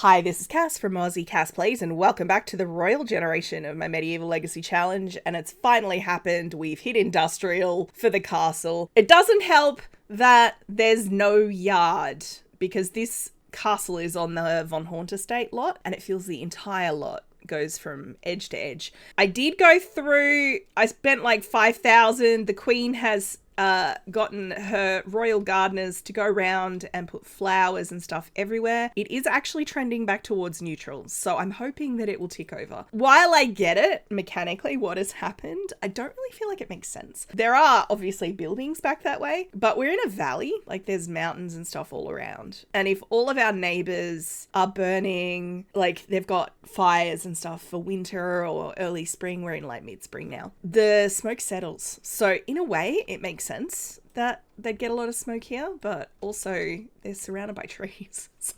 Hi, this is Cass from Aussie Cass Plays, and welcome back to the Royal Generation of my Medieval Legacy Challenge, and it's finally happened. We've hit Industrial for the castle. It doesn't help that there's no yard, because this castle is on the Von Hornt estate lot, and it feels the entire lot goes from edge to edge. I did go through, I spent like 5,000. The Queen has gotten her royal gardeners to go around and put flowers and stuff everywhere. It is actually trending back towards neutral, so I'm hoping that it will tick over. While I get it mechanically what has happened, I don't really feel like it makes sense. There are obviously buildings back that way, but we're in a valley, like there's mountains and stuff all around. And if all of our neighbors are burning, like they've got fires and stuff for winter or early spring, we're in like mid-spring now, the smoke settles. So in a way, it makes sense that they'd get a lot of smoke here, but also they're surrounded by trees, so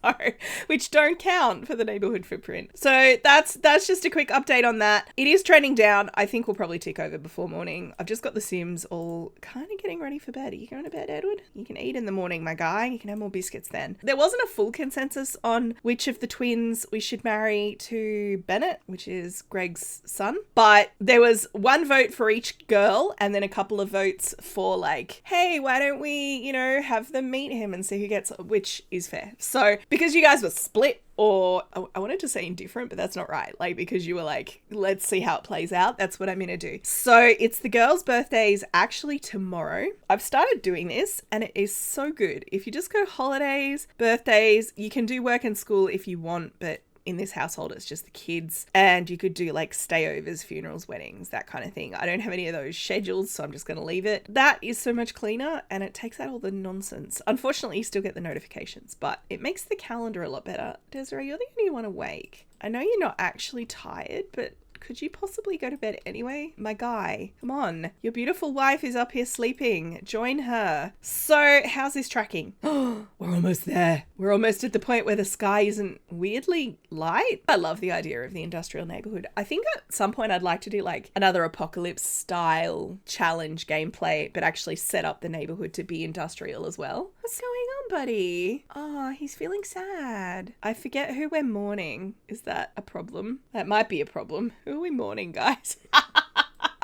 which don't count for the neighborhood footprint. So that's just a quick update on that. It is trending down. I think we'll probably tick over before morning. I've just got the Sims all kind of getting ready for bed. Are you going to bed, Edward? You can eat in the morning, my guy. You can have more biscuits then. There wasn't a full consensus on which of the twins we should marry to Bennett, which is Greg's son, but there was one vote for each girl and then a couple of votes for like, hey, why don't we, have them meet him and see who gets, which is fair. So because you guys were split, or I wanted to say indifferent, but that's not right. Like, because you were like, let's see how it plays out. That's what I'm going to do. So it's the girls' birthdays actually tomorrow. I've started doing this and it is so good. If you just go holidays, birthdays, you can do work and school if you want, but in this household, it's just the kids, and you could do like stayovers, funerals, weddings, that kind of thing. I don't have any of those schedules, so I'm just going to leave it. That is so much cleaner and it takes out all the nonsense. Unfortunately, you still get the notifications, but it makes the calendar a lot better. Desiree, you're the only one awake. I know you're not actually tired, but could you possibly go to bed anyway? My guy, come on. Your beautiful wife is up here sleeping. Join her. So how's this tracking? Oh, we're almost there. We're almost at the point where the sky isn't weirdly light. I love the idea of the industrial neighborhood. I think at some point I'd like to do like another apocalypse style challenge gameplay, but actually set up the neighborhood to be industrial as well. What's going on, buddy? Oh, he's feeling sad. I forget who we're mourning. Is that a problem? That might be a problem. Who are we mourning, guys?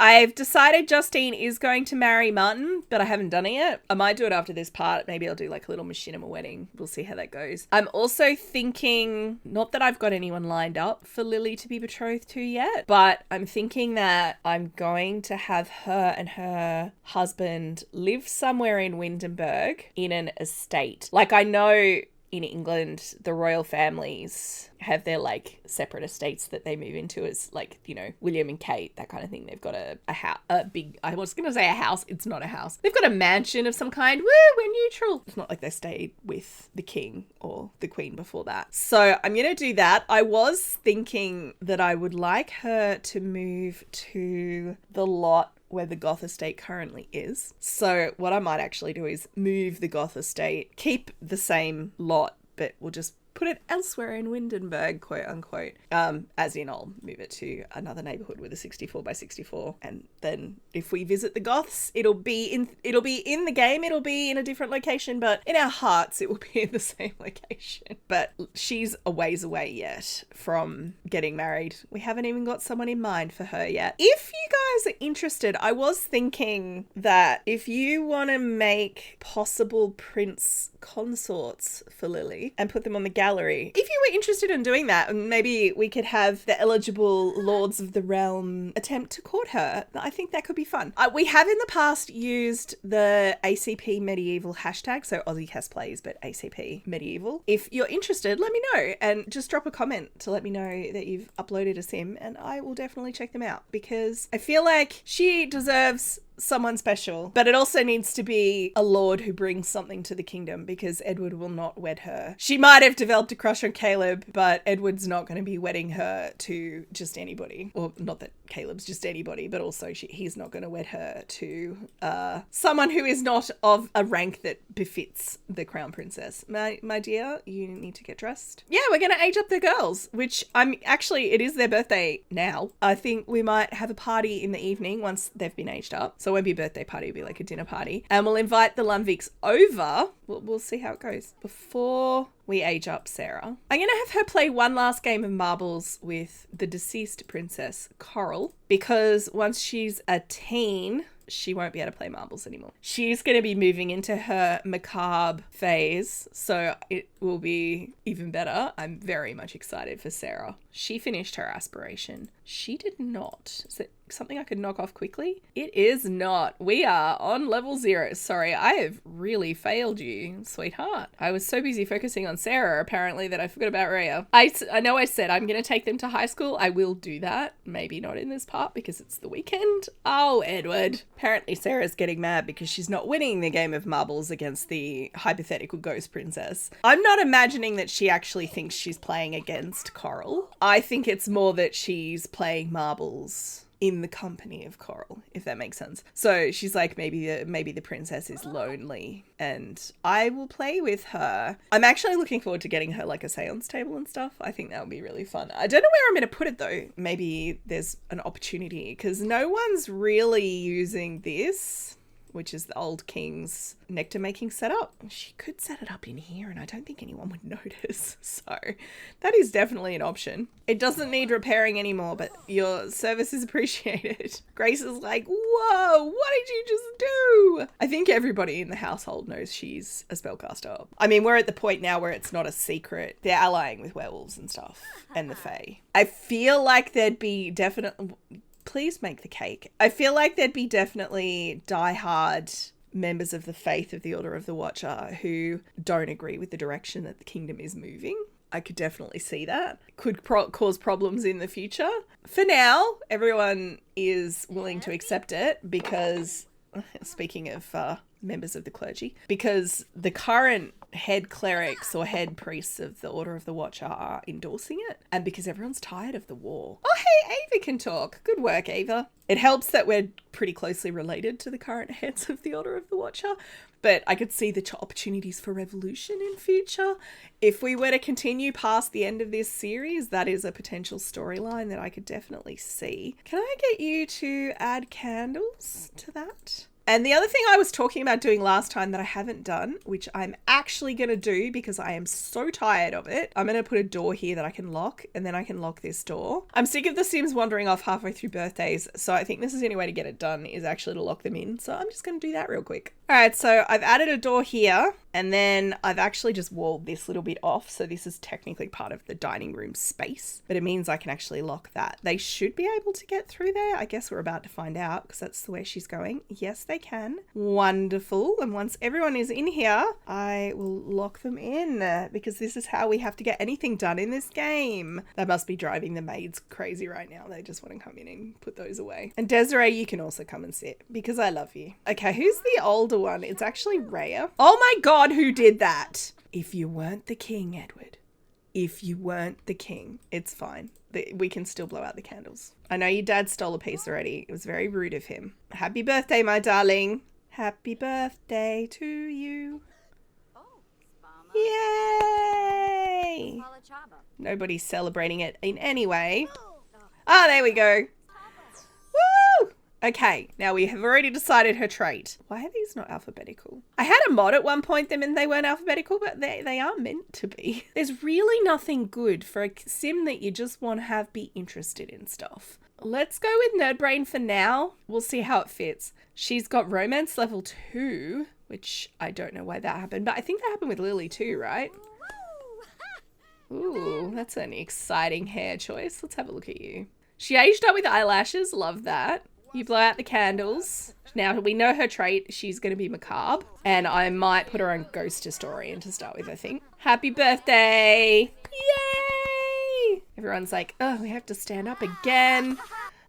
I've decided Justine is going to marry Martin, but I haven't done it yet. I might do it after this part. Maybe I'll do like a little machinima wedding. We'll see how that goes. I'm also thinking, not that I've got anyone lined up for Lily to be betrothed to yet, but I'm thinking that I'm going to have her and her husband live somewhere in Windenburg in an estate. Like, I know in England, the royal families have their like separate estates that they move into as like, William and Kate, that kind of thing. They've got a house, I was going to say a house. It's not a house. They've got a mansion of some kind. Woo, we're neutral. It's not like they stayed with the king or the queen before that. So I'm going to do that. I was thinking that I would like her to move to the lot where the Goth estate currently is. So what I might actually do is move the Goth estate, keep the same lot, but we'll just put it elsewhere in Windenburg, quote unquote. As in, I'll move it to another neighborhood with a 64 by 64. And then if we visit the Goths, it'll be in the game. It'll be in a different location, but in our hearts, it will be in the same location. But she's a ways away yet from getting married. We haven't even got someone in mind for her yet. If you guys are interested, I was thinking that if you want to make possible prince consorts for Lily and put them on the gallery, if you were interested in doing that, maybe we could have the eligible lords of the realm attempt to court her. I think that could be fun. We have in the past used the ACP medieval hashtag, so Aussie Cass Plays, but ACP medieval. If you're interested, let me know and just drop a comment to let me know that you've uploaded a sim, and I will definitely check them out because I feel like she deserves someone special, but it also needs to be a lord who brings something to the kingdom, because Edward will not wed her. She might have developed a crush on Caleb, but Edward's not going to be wedding her to just anybody. Or not that Caleb's just anybody, but also he's not going to wed her to someone who is not of a rank that befits the crown princess. My dear, you need to get dressed. Yeah, we're going to age up the girls, which it is their birthday now. I think we might have a party in the evening once they've been aged up. So So it won't be a birthday party, it'll be like a dinner party. And we'll invite the Lundviks over. We'll see how it goes before we age up Sarah. I'm going to have her play one last game of marbles with the deceased princess, Coral, because once she's a teen, she won't be able to play marbles anymore. She's going to be moving into her macabre phase, so it will be even better. I'm very much excited for Sarah. She finished her aspiration. She did not. Is it something I could knock off quickly? It is not. We are on level 0. Sorry, I have really failed you, sweetheart. I was so busy focusing on Sarah, apparently, that I forgot about Rhea. I know I said I'm going to take them to high school. I will do that. Maybe not in this part because it's the weekend. Oh, Edward. Apparently Sarah's getting mad because she's not winning the game of marbles against the hypothetical ghost princess. I'm not imagining that she actually thinks she's playing against Coral. I think it's more that she's playing marbles in the company of Coral, if that makes sense. So she's like, maybe the princess is lonely and I will play with her. I'm actually looking forward to getting her like a seance table and stuff. I think that would be really fun. I don't know where I'm going to put it though. Maybe there's an opportunity because no one's really using this, which is the old king's nectar making setup. She could set it up in here and I don't think anyone would notice. So that is definitely an option. It doesn't need repairing anymore, but your service is appreciated. Grace is like, whoa, what did you just do? I think everybody in the household knows she's a spellcaster. I mean, we're at the point now where it's not a secret. They're allying with werewolves and stuff and the fae. I feel like there'd be please make the cake. I feel like there'd be definitely diehard members of the faith of the Order of the Watcher who don't agree with the direction that the kingdom is moving. I could definitely see that. Could cause problems in the future. For now, everyone is willing to accept it because, speaking of members of the clergy, because the current head clerics or head priests of the Order of the Watcher are endorsing it, and because everyone's tired of the war. Oh, hey, Ava can talk. Good work, Ava. It helps that we're pretty closely related to the current heads of the Order of the Watcher, but I could see the opportunities for revolution in future. If we were to continue past the end of this series, that is a potential storyline that I could definitely see. Can I get you to add candles to that? And the other thing I was talking about doing last time that I haven't done, which I'm actually going to do because I am so tired of it, I'm going to put a door here that I can lock, and then I can lock this door. I'm sick of the Sims wandering off halfway through birthdays, so I think this is the only way to get it done is actually to lock them in. So I'm just going to do that real quick. All right, so I've added a door here, and then I've actually just walled this little bit off. So this is technically part of the dining room space, but it means I can actually lock that. They should be able to get through there. I guess we're about to find out because that's the way she's going. Yes, they can. Wonderful. And once everyone is in here, I will lock them in because this is how we have to get anything done in this game. That must be driving the maids crazy right now. They just want to come in and put those away. And Desiree, you can also come and sit because I love you. Okay, who's the older one? It's actually Rhea. Oh my God, who did that? If you weren't the king, Edward. If you weren't the king, it's fine. We can still blow out the candles. I know your dad stole a piece already. It was very rude of him. Happy birthday, my darling. Happy birthday to you. Yay! Nobody's celebrating it in any way. Ah, there we go. Woo! Okay, now we have already decided her trait. Why are these not alphabetical? I had a mod at one point and they weren't alphabetical, but they are meant to be. There's really nothing good for a sim that you just want to have be interested in stuff. Let's go with Nerd Brain for now. We'll see how it fits. She's got Romance level 2, which I don't know why that happened, but I think that happened with Lily too, right? Ooh, that's an exciting hair choice. Let's have a look at you. She aged up with eyelashes. Love that. You blow out the candles. Now we know her trait. She's going to be macabre. And I might put her on Ghost Historian to start with, I think. Happy birthday. Yay. Everyone's like, oh, we have to stand up again.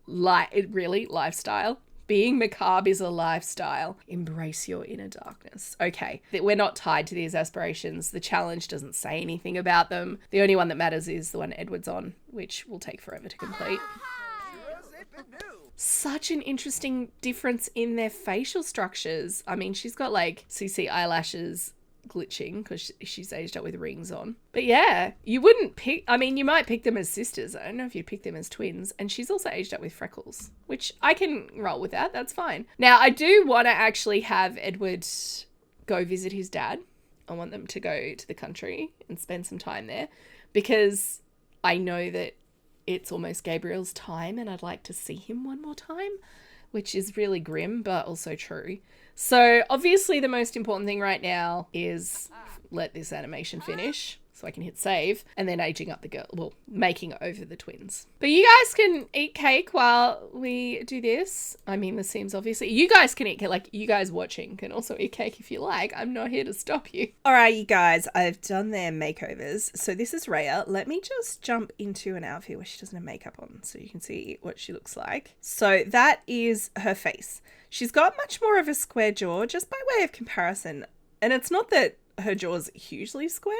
Really? Lifestyle? Being macabre is a lifestyle. Embrace your inner darkness. Okay, we're not tied to these aspirations. The challenge doesn't say anything about them. The only one that matters is the one Edward's on, which will take forever to complete. Such an interesting difference in their facial structures. I mean, she's got like CC eyelashes glitching because she's aged up with rings on. But yeah, you wouldn't pick, I mean, you might pick them as sisters. I don't know if you'd pick them as twins. And she's also aged up with freckles, which I can roll with that. That's fine. Now, I do want to actually have Edward go visit his dad. I want them to go to the country and spend some time there because I know that it's almost Gabriel's time and I'd like to see him one more time, which is really grim, but also true. So obviously the most important thing right now is let this animation finish so I can hit save, and then aging up the girl, well, making over the twins. But you guys can eat cake while we do this. I mean, the Sims, obviously. You guys can eat cake, like you guys watching can also eat cake if you like. I'm not here to stop you. All right, you guys, I've done their makeovers. So this is Rhea. Let me just jump into an outfit where she doesn't have makeup on so you can see what she looks like. So that is her face. She's got much more of a square jaw, just by way of comparison. And it's not that her jaw's hugely square.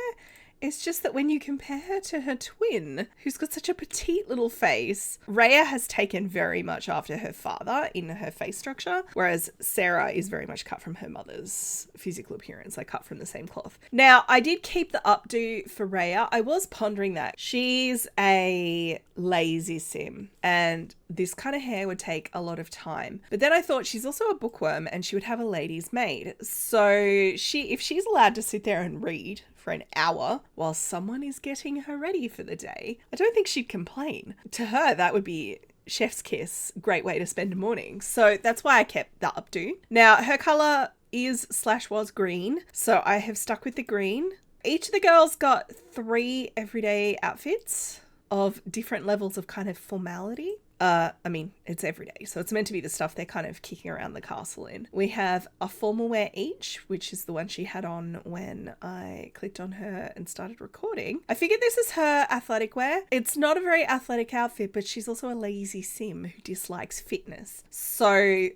It's just that when you compare her to her twin, who's got such a petite little face, Rhea has taken very much after her father in her face structure, whereas Sarah is very much cut from her mother's physical appearance, like cut from the same cloth. Now, I did keep the updo for Rhea. I was pondering that. She's a lazy sim, and this kind of hair would take a lot of time. But then I thought she's also a bookworm and she would have a lady's maid. So if she's allowed to sit there and read for an hour while someone is getting her ready for the day, I don't think she'd complain. To her, that would be chef's kiss, great way to spend a morning. So that's why I kept the updo. Now, her colour is/was green, so I have stuck with the green. Each of the girls got 3 everyday outfits of different levels of kind of formality. I mean, it's every day, so it's meant to be the stuff they're kind of kicking around the castle in. We have a formal wear each, which is the one she had on when I clicked on her and started recording. I figured this is her athletic wear. It's not a very athletic outfit, but she's also a lazy sim who dislikes fitness. So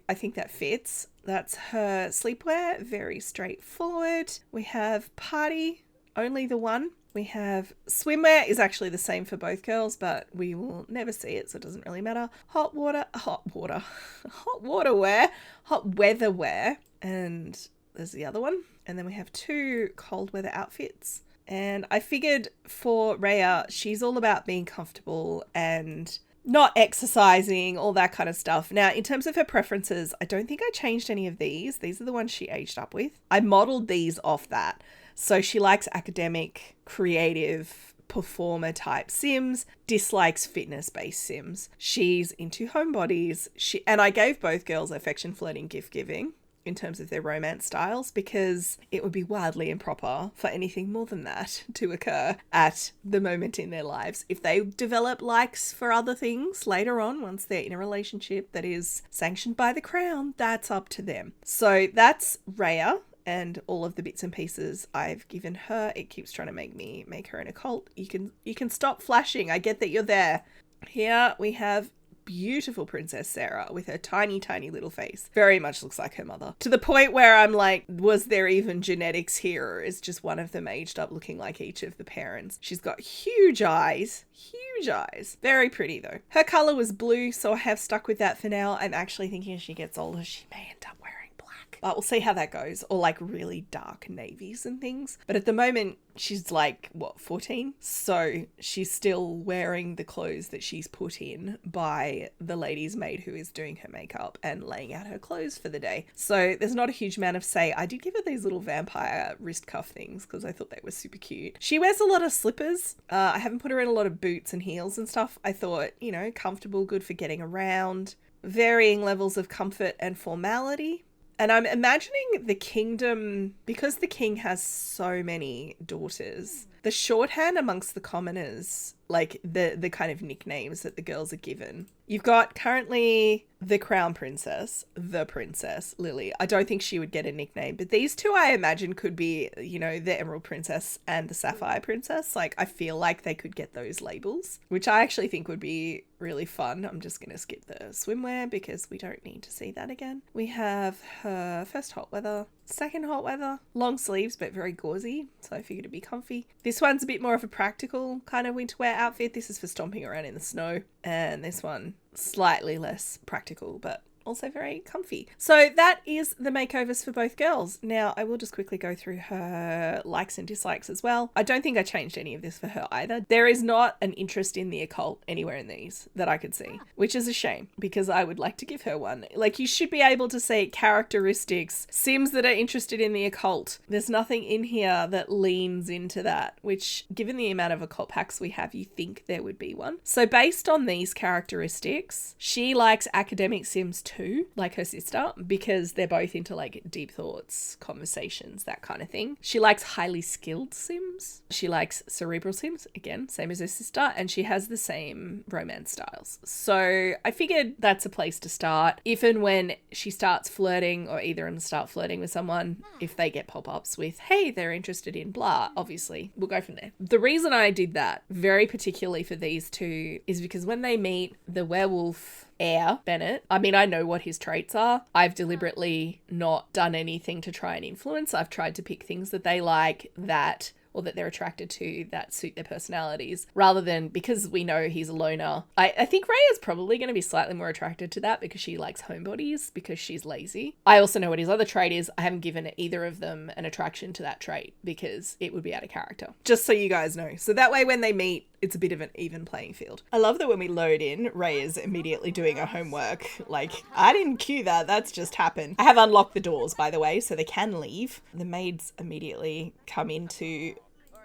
I think that fits. That's her sleepwear, very straightforward. We have party, only the one. We have swimwear is actually the same for both girls, but we will never see it, so it doesn't really matter. Hot weather wear, and there's the other one. And then we have 2 cold weather outfits. And I figured for Rhea, she's all about being comfortable and not exercising, all that kind of stuff. Now, in terms of her preferences, I don't think I changed any of these. These are the ones she aged up with. I modeled these off that. So she likes academic, creative, performer type sims, dislikes fitness-based sims. She's into homebodies. And I gave both girls affection, flirting, gift giving in terms of their romance styles, because it would be wildly improper for anything more than that to occur at the moment in their lives. If they develop likes for other things later on, once they're in a relationship that is sanctioned by the crown, that's up to them. So that's Rhea. And all of the bits and pieces I've given her. It keeps trying to make her an occult. You can stop flashing. I get that you're there. Here we have beautiful Princess Sarah with her tiny, tiny little face. Very much looks like her mother. To the point where I'm like, was there even genetics here? Or is just one of them aged up looking like each of the parents? She's got huge eyes. Huge eyes. Very pretty though. Her colour was blue, so I have stuck with that for now. I'm actually thinking as she gets older, she may end up wearing black. But we'll see how that goes. Or like really dark navies and things. But at the moment, she's like, 14? So she's still wearing the clothes that she's put in by the lady's maid who is doing her makeup and laying out her clothes for the day. So there's not a huge amount of say. I did give her these little vampire wrist cuff things because I thought they were super cute. She wears a lot of slippers. I haven't put her in a lot of boots and heels and stuff. I thought, comfortable, good for getting around. Varying levels of comfort and formality. And I'm imagining the kingdom, because the king has so many daughters, the shorthand amongst the commoners, like the kind of nicknames that the girls are given. You've got currently the Crown Princess, the Princess, Lily. I don't think she would get a nickname, but these two I imagine could be, the Emerald Princess and the Sapphire Princess. Like, I feel like they could get those labels, which I actually think would be really fun. I'm just going to skip the swimwear because we don't need to see that again. We have her first hot weather, second hot weather, long sleeves, but very gauzy. So I figured it'd be comfy. This one's a bit more of a practical kind of winter wear outfit. This is for stomping around in the snow. And this one, slightly less practical, but also very comfy. So that is the makeovers for both girls. Now, I will just quickly go through her likes and dislikes as well. I don't think I changed any of this for her either. There is not an interest in the occult anywhere in these that I could see, which is a shame because I would like to give her one. Like, you should be able to say characteristics, Sims that are interested in the occult. There's nothing in here that leans into that, which, given the amount of occult packs we have, you think there would be one. So based on these characteristics, she likes academic Sims too, like her sister, because they're both into like deep thoughts, conversations, that kind of thing. She likes highly skilled Sims. She likes cerebral Sims, again, same as her sister, and she has the same romance styles. So I figured that's a place to start. If and when she starts flirting, or either of them start flirting with someone, if they get pop-ups with, hey, they're interested in blah, obviously, we'll go from there. The reason I did that, very particularly for these two, is because when they meet the werewolf heir, Bennett, I mean, I know what his traits are. I've deliberately not done anything to try and influence. I've tried to pick things that they like, or that they're attracted to, that suit their personalities, rather than, because we know he's a loner. I think Rhea's probably going to be slightly more attracted to that because she likes homebodies, because she's lazy. I also know what his other trait is. I haven't given either of them an attraction to that trait because it would be out of character. Just so you guys know. So that way when they meet, it's a bit of an even playing field. I love that when we load in, Ray is immediately doing her homework. Like, I didn't cue that. That's just happened. I have unlocked the doors, by the way, so they can leave. The maids immediately come in to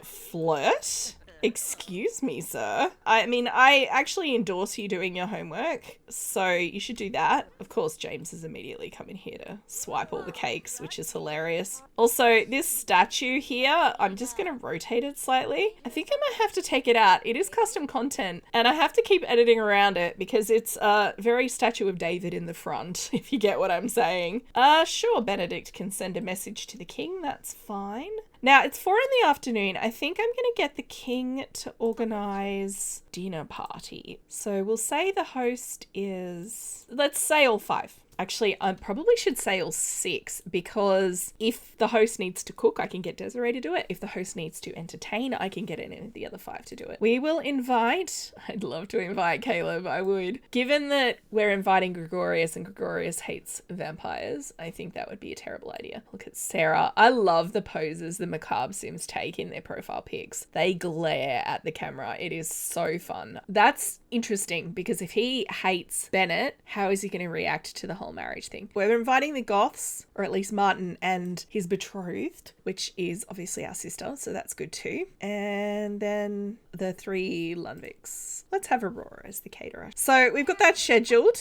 flirt. Excuse me, sir. I mean, I actually endorse you doing your homework, so you should do that. Of course, James has immediately come in here to swipe all the cakes, which is hilarious. Also, this statue here, I'm just going to rotate it slightly. I think I might have to take it out. It is custom content, and I have to keep editing around it because it's a very statue of David in the front, if you get what I'm saying. Sure, Benedict can send a message to the king. That's fine. Now, it's 4 in the afternoon. I think I'm going to get the king to organise dinner party. So we'll say the host is, let's say all 5. Actually, I probably should say all 6, because if the host needs to cook, I can get Desiree to do it. If the host needs to entertain, I can get any of the other 5 to do it. We will invite, I'd love to invite Caleb, I would. Given that we're inviting Gregorius and Gregorius hates vampires, I think that would be a terrible idea. Look at Sarah. I love the poses the macabre Sims take in their profile pics. They glare at the camera. It is so fun. That's interesting, because if he hates Bennett, how is he going to react to the whole marriage thing? We're inviting the Goths, or at least Martin and his betrothed, which is obviously our sister, so that's good too. And then the 3 Lundviks. Let's have Aurora as the caterer. So we've got that scheduled.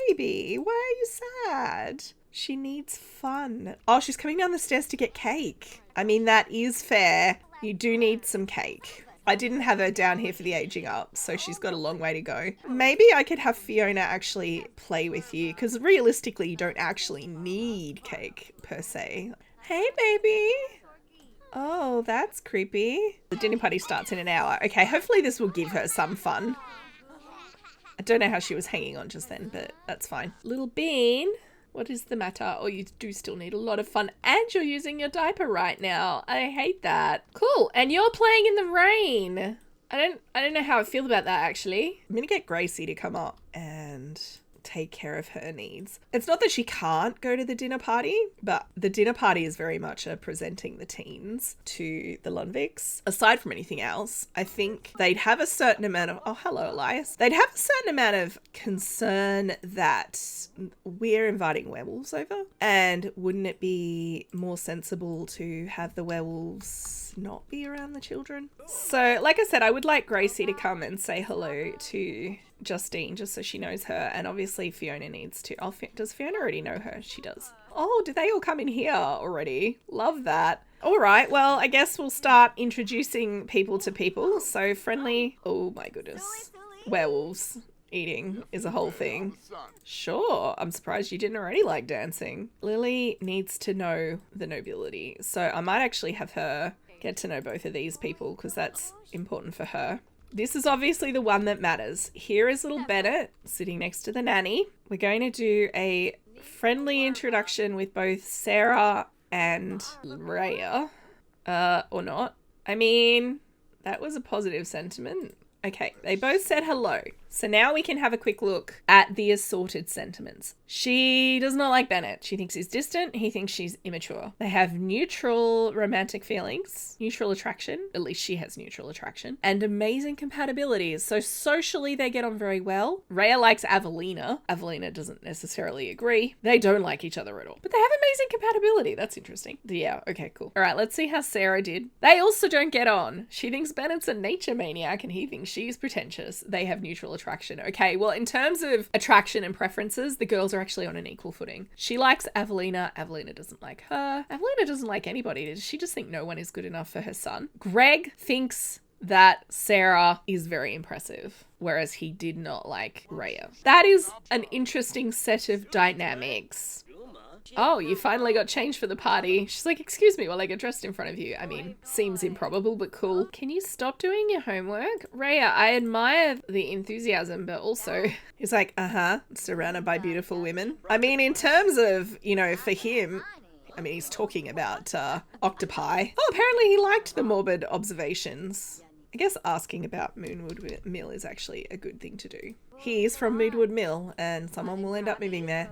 Baby, why are you sad? She needs fun. Oh, she's coming down the stairs to get cake. I mean, that is fair. You do need some cake. I didn't have her down here for the aging up, so she's got a long way to go. Maybe I could have Fiona actually play with you, because realistically, you don't actually need cake, per se. Hey, baby. Oh, that's creepy. The dinner party starts in an hour. Okay, hopefully this will give her some fun. I don't know how she was hanging on just then, but that's fine. Little Bean, what is the matter? Oh, you do still need a lot of fun, and you're using your diaper right now. I hate that. Cool, and you're playing in the rain. I don't know how I feel about that, actually. I'm gonna get Gracie to come up and take care of her needs. It's not that she can't go to the dinner party, but the dinner party is very much presenting the teens to the Lundviks. Aside from anything else, I think they'd have a certain amount of, oh, hello, Elias. They'd have a certain amount of concern that we're inviting werewolves over, and wouldn't it be more sensible to have the werewolves not be around the children? So, like I said, I would like Gracie to come and say hello to Justine, just so she knows her, and obviously Fiona needs to. Oh, does Fiona already know her? She does. Oh, did they all come in here already? Love that. All right, well, I guess we'll start introducing people to people. So friendly, oh my goodness, werewolves eating is a whole thing. Sure, I'm surprised you didn't already like dancing. Lily needs to know the nobility, so I might actually have her get to know both of these people, because that's important for her. This is obviously the one that matters. Here is little Bennett sitting next to the nanny. We're going to do a friendly introduction with both Sarah and Rhea. Or not. I mean, that was a positive sentiment. Okay, they both said hello. So now we can have a quick look at the assorted sentiments. She does not like Bennett. She thinks he's distant. He thinks she's immature. They have neutral romantic feelings, neutral attraction. At least she has neutral attraction, and amazing compatibilities. So socially they get on very well. Rhea likes Avelina. Avelina doesn't necessarily agree. They don't like each other at all, but they have amazing compatibility. That's interesting. Yeah, okay, cool. All right, let's see how Sarah did. They also don't get on. She thinks Bennett's a nature maniac and he thinks she's pretentious. They have neutral attraction. Okay, well, in terms of attraction and preferences, the girls are actually on an equal footing. She likes Avelina. Avelina doesn't like her. Avelina doesn't like anybody. Does she just think no one is good enough for her son? Greg thinks that Sarah is very impressive, whereas he did not like Rhea. That is an interesting set of dynamics. Oh, you finally got changed for the party. She's like, excuse me while I get dressed in front of you. I mean, seems improbable, but cool. Can you stop doing your homework? Rhea, I admire the enthusiasm, but also he's like, surrounded by beautiful women. I mean, in terms of, you know, for him, I mean, he's talking about octopi. Oh, apparently he liked the morbid observations. I guess asking about Moonwood Mill is actually a good thing to do. He is from Moonwood Mill and someone will end up moving there.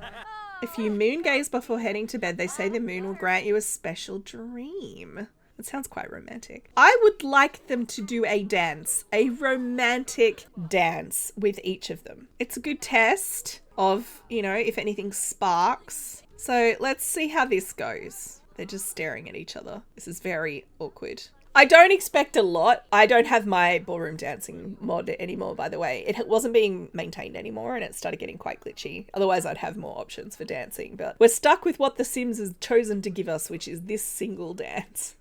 If you moon gaze before heading to bed, they say the moon will grant you a special dream. That sounds quite romantic. I would like them to do a dance, a romantic dance with each of them. It's a good test of, you know, if anything sparks. So let's see how this goes. They're just staring at each other. This is very awkward. I don't expect a lot. I don't have my ballroom dancing mod anymore, by the way. It wasn't being maintained anymore and it started getting quite glitchy. Otherwise, I'd have more options for dancing. But we're stuck with what The Sims has chosen to give us, which is this single dance.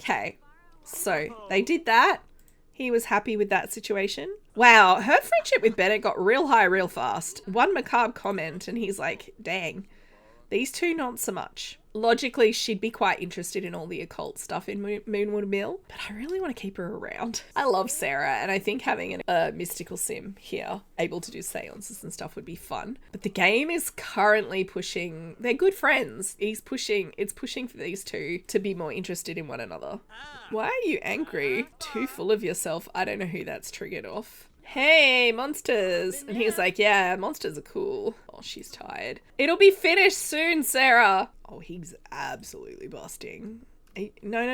Okay, so they did that. He was happy with that situation. Wow, her friendship with Bennett got real high real fast. One macabre comment and he's like, dang, these two not so much. Logically, she'd be quite interested in all the occult stuff in Moonwood Mill, but I really want to keep her around. I love Sarah, and I think having a mystical sim here, able to do seances and stuff would be fun. But the game is currently pushing, they're good friends. It's pushing for these two to be more interested in one another. Why are you angry? Too full of yourself. I don't know who that's triggered off. Hey, monsters. And he's like, yeah, monsters are cool. Oh, she's tired. It'll be finished soon, Sarah. Oh, he's absolutely busting. No.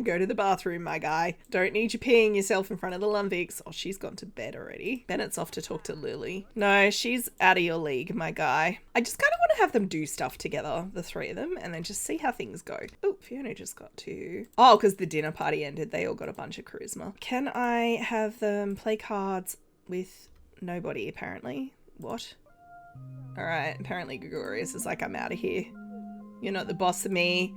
Go to the bathroom, my guy. Don't need you peeing yourself in front of the Lumviks. Oh, she's gone to bed already. Bennett's off to talk to Lily. No, she's out of your league, my guy. I just kind of want to have them do stuff together, the three of them, and then just see how things go. Oh, Fiona just got to... Oh, because the dinner party ended. They all got a bunch of charisma. Can I have them play cards with nobody, apparently? What? All right, apparently Gregorius is like, I'm out of here. You're not the boss of me.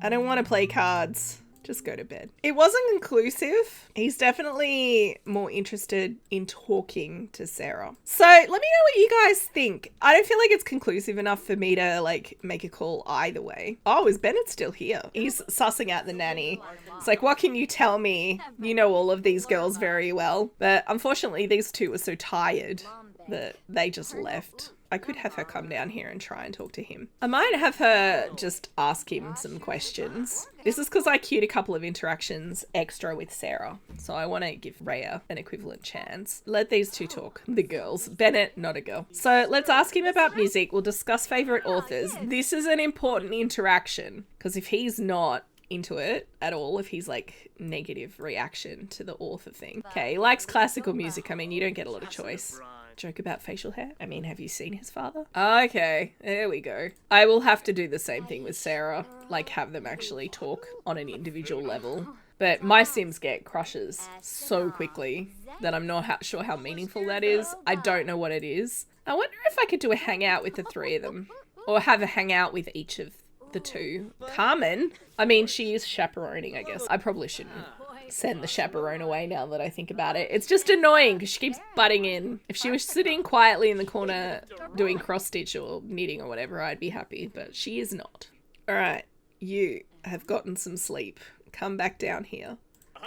I don't want to play cards. Just go to bed. It wasn't conclusive. He's definitely more interested in talking to Sarah. So let me know what you guys think. I don't feel like it's conclusive enough for me to like make a call either way. Oh, is Bennett still here? He's sussing out the nanny. It's like, what can you tell me? You know all of these girls very well. But unfortunately, these two were so tired that they just left. I could have her come down here and try and talk to him. I might have her just ask him some questions. This is because I queued a couple of interactions extra with Sarah. So I want to give Rhea an equivalent chance. Let these two talk. The girls. Bennett, not a girl. So let's ask him about music. We'll discuss favourite authors. This is an important interaction because if he's not into it at all, if he's like negative reaction to the author thing. Okay, he likes classical music. I mean, you don't get a lot of choice. Joke about facial hair. I mean, have you seen his father? Okay, there we go. I will have to do the same thing with Sarah, like have them actually talk on an individual level. But my Sims get crushes so quickly that I'm not sure how meaningful that is. I don't know what it is. I wonder if I could do a hangout with the three of them or have a hangout with each of the two. Carmen? I mean, she is chaperoning, I guess. I probably shouldn't send the chaperone away now that I think about it. It's just annoying because she keeps butting in. If she was sitting quietly in the corner doing cross stitch or knitting or whatever, I'd be happy, but she is not. All right, you have gotten some sleep. Come back down here.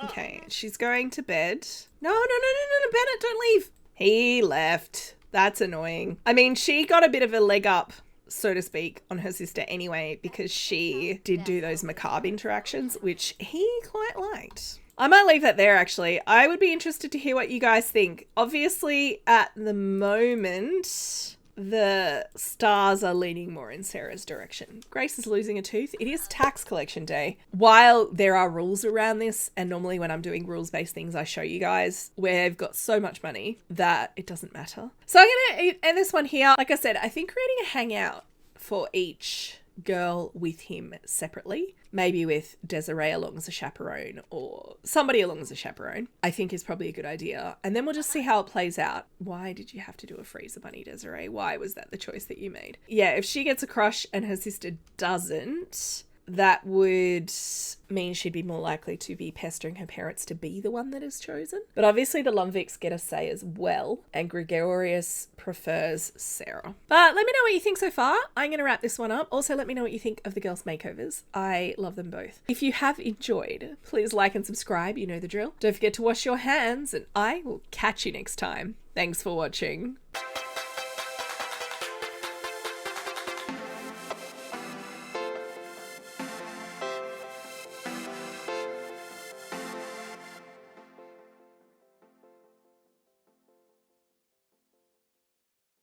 Okay, she's going to bed. No, Bennett, don't leave. He left. That's annoying. I mean, she got a bit of a leg up, so to speak, on her sister anyway, because she did do those macabre interactions, which he quite liked. I might leave that there, actually. I would be interested to hear what you guys think. Obviously, at the moment, the stars are leaning more in Sarah's direction. Grace is losing a tooth. It is tax collection day. While there are rules around this, and normally when I'm doing rules-based things, I show you guys, we've got so much money that it doesn't matter. So I'm going to end this one here. Like I said, I think creating a hangout for each girl with him separately, maybe with Desiree along as a chaperone or somebody along as a chaperone, I think is probably a good idea. And then we'll just see how it plays out. Why did you have to do a freezer bunny, Desiree? Why was that the choice that you made? Yeah, if she gets a crush and her sister doesn't, that would mean she'd be more likely to be pestering her parents to be the one that is chosen. But obviously the Lumviks get a say as well, and Gregorius prefers Sarah. But let me know what you think so far. I'm going to wrap this one up. Also, let me know what you think of the girls' makeovers. I love them both. If you have enjoyed, please like and subscribe. You know the drill. Don't forget to wash your hands, and I will catch you next time. Thanks for watching.